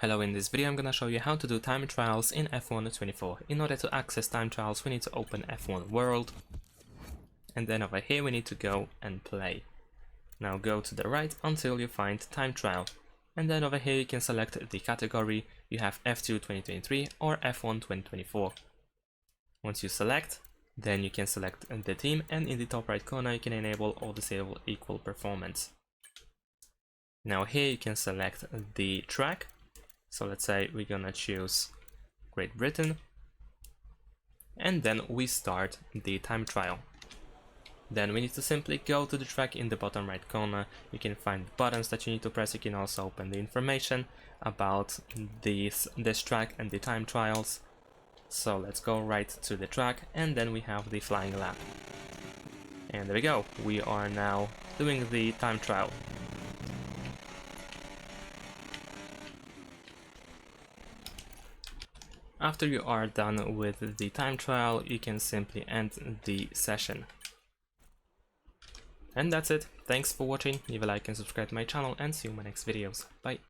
Hello, in this video I'm gonna show you how to do time trials in F1 24. In order to access time trials we need to open F1 World, and then over here we need to go and play. Now go to the right until you find time trial, and then over here you can select the category. You have F2 2023 or F1 2024. Once you select, then you can select the team, and in the top right corner you can enable or disable equal performance. Now here you can select the track. So let's say we're gonna choose Great Britain, and then we start the time trial. Then we need to simply go to the track. In the bottom right corner you can find buttons that you need to press. You can also open the information about this track and the time trials. So let's go right to the track, and then we have the flying lap. And there we go, we are now doing the time trial. After you are done with the time trial, you can simply end the session. And that's it. Thanks for watching. Leave a like and subscribe to my channel, and see you in my next videos. Bye.